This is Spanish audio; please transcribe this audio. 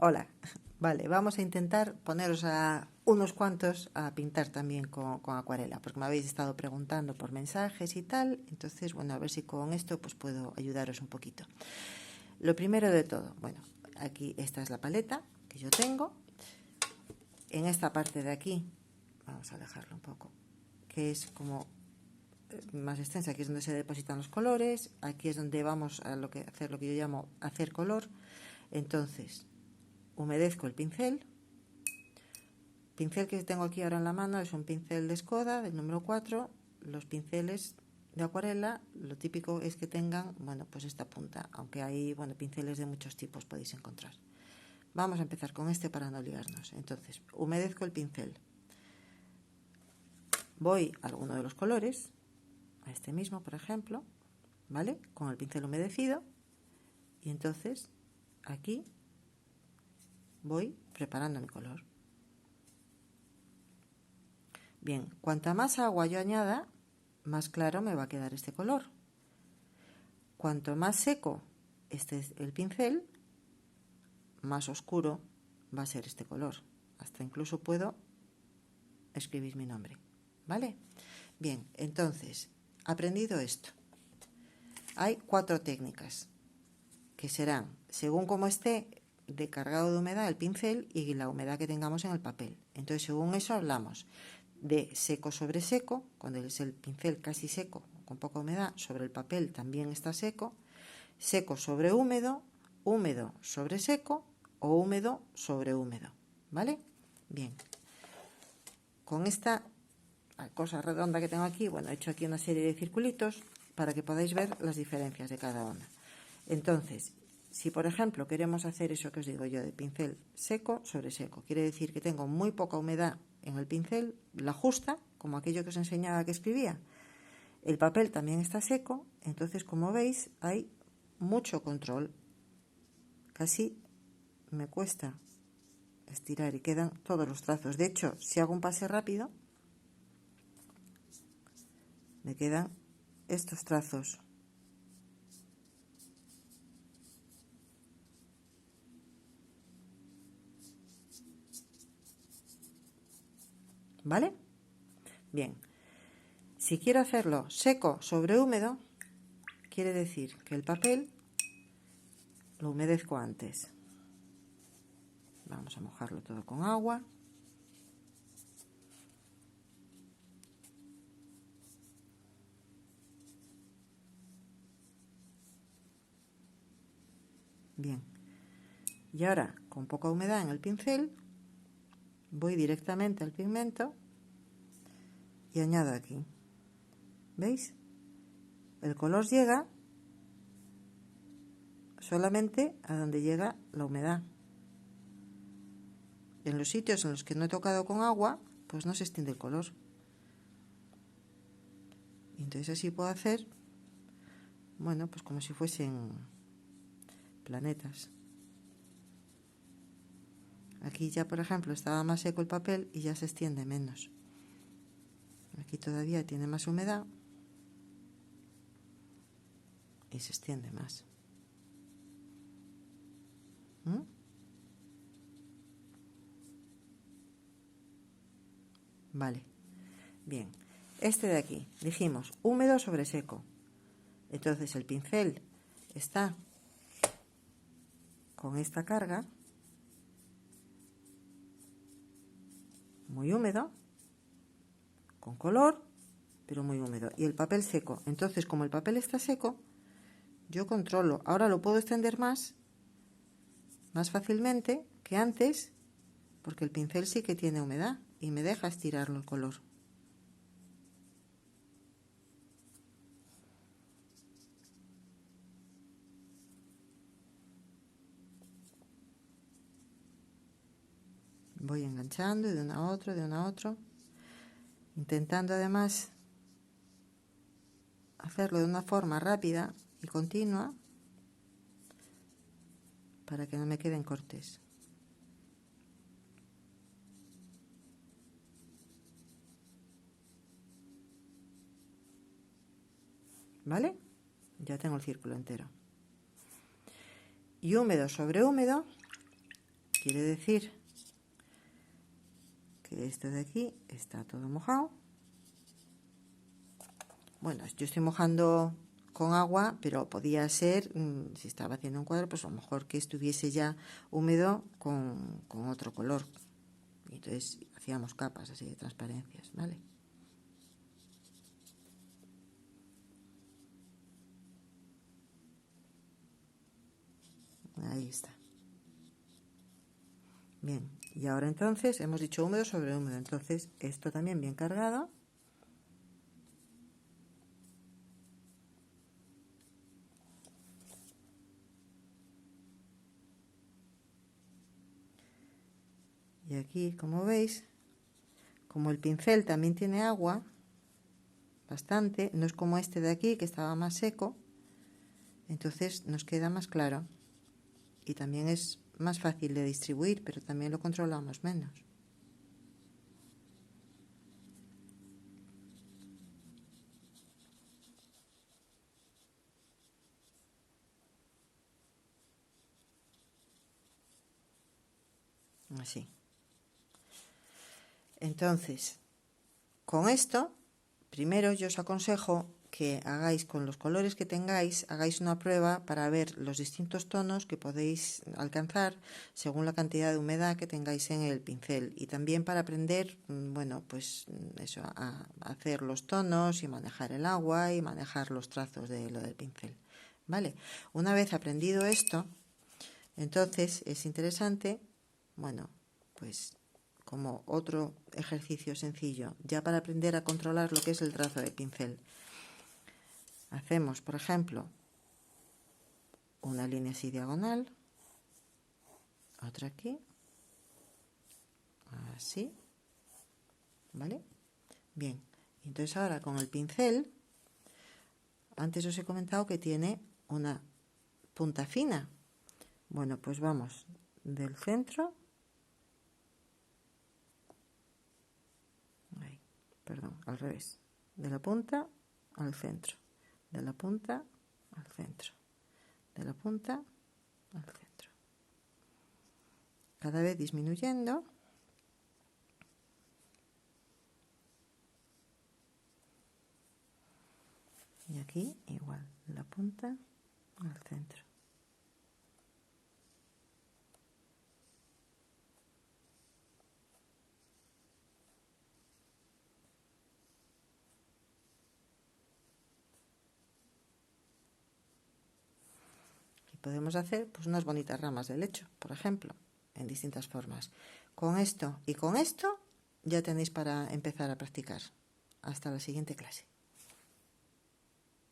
Hola. Vale, vamos a intentar poneros a unos cuantos a pintar también con acuarela, porque me habéis estado preguntando por mensajes y tal. Entonces, bueno, a ver si con esto pues puedo ayudaros un poquito. Lo primero de todo, bueno, aquí esta es la paleta que yo tengo. En esta parte de aquí, vamos a alejarlo un poco, que es como más extensa, aquí es donde se depositan los colores. Aquí es donde vamos a hacer lo que yo llamo hacer color. Entonces, humedezco el pincel. Pincel que tengo aquí ahora en la mano es un pincel de Escoda del número 4. Los pinceles de acuarela, lo típico es que tengan, bueno, pues esta punta, aunque hay, bueno, pinceles de muchos tipos podéis encontrar. Vamos a empezar con este para no liarnos. Entonces, humedezco el pincel. Voy a alguno de los colores, a este mismo, por ejemplo, ¿vale? Con el pincel humedecido. Y entonces, aquí voy preparando mi color. Bien, cuanta más agua yo añada, más claro me va a quedar este color. Cuanto más seco esté el pincel, más oscuro va a ser este color. Hasta incluso puedo escribir mi nombre, ¿vale? Bien, entonces, aprendido esto, hay 4 técnicas que serán, según cómo esté de cargado de humedad el pincel y la humedad que tengamos en el papel. Entonces, según eso hablamos de seco sobre seco, cuando es el pincel casi seco, con poca humedad, sobre el papel también está seco, seco sobre húmedo, húmedo sobre seco o húmedo sobre húmedo, ¿vale? Bien, con esta cosa redonda que tengo aquí, bueno, he hecho aquí una serie de circulitos para que podáis ver las diferencias de cada una. Entonces, si por ejemplo queremos hacer eso que os digo yo de pincel seco sobre seco, quiere decir que tengo muy poca humedad en el pincel, la justa, como aquello que os enseñaba que escribía. El papel también está seco, entonces como veis hay mucho control. Casi me cuesta estirar y quedan todos los trazos. De hecho, si hago un pase rápido, me quedan estos trazos. ¿Vale? Bien. Si quiero hacerlo seco sobre húmedo, quiere decir que el papel lo humedezco antes. Vamos a mojarlo todo con agua. Bien. Y ahora, con poca humedad en el pincel, voy directamente al pigmento y añado aquí. ¿Veis? El color llega solamente a donde llega la humedad. En los sitios en los que no he tocado con agua, pues no se extiende el color. Y entonces así puedo hacer, bueno, pues como si fuesen planetas. Aquí ya, por ejemplo, estaba más seco el papel y ya se extiende menos. Aquí todavía tiene más humedad y se extiende más. Vale, bien. Este de aquí, dijimos, húmedo sobre seco. Entonces el pincel está con esta carga, muy húmedo, con color, pero muy húmedo. Y el papel seco. Entonces, como el papel está seco, yo controlo. Ahora lo puedo extender más fácilmente que antes, porque el pincel sí que tiene humedad y me deja estirarlo el color. Voy enganchando de una a otro, de una a otro, intentando además hacerlo de una forma rápida y continua para que no me queden cortes. ¿Vale? Ya tengo el círculo entero. Y húmedo sobre húmedo, quiere decir que esto de aquí está todo mojado. Bueno, yo estoy mojando con agua, pero podía ser, si estaba haciendo un cuadro, pues a lo mejor que estuviese ya húmedo con otro color. Y entonces hacíamos capas así de transparencias, ¿vale? Ahí está. Bien, y ahora entonces hemos dicho húmedo sobre húmedo, entonces esto también bien cargado. Y aquí, como veis, como el pincel también tiene agua, bastante, no es como este de aquí que estaba más seco, entonces nos queda más claro y también es más fácil de distribuir, pero también lo controlamos menos. Así. Entonces, con esto, primero yo os aconsejo que hagáis con los colores que tengáis, hagáis una prueba para ver los distintos tonos que podéis alcanzar según la cantidad de humedad que tengáis en el pincel y también para aprender, bueno, pues eso, a hacer los tonos y manejar el agua y manejar los trazos de lo del pincel, ¿vale? Una vez aprendido esto, entonces es interesante, bueno, pues como otro ejercicio sencillo, ya para aprender a controlar lo que es el trazo de pincel. Hacemos, por ejemplo, una línea así diagonal, otra aquí, así, ¿vale? Bien, entonces ahora con el pincel, antes os he comentado que tiene una punta fina. Bueno, pues vamos del centro, ahí, perdón, al revés, de la punta al centro, de la punta al centro, de la punta al centro. Cada vez disminuyendo. Y aquí igual, de la punta al centro. Y podemos hacer pues unas bonitas ramas de helecho, por ejemplo, en distintas formas. Con esto y con esto ya tenéis para empezar a practicar. Hasta la siguiente clase.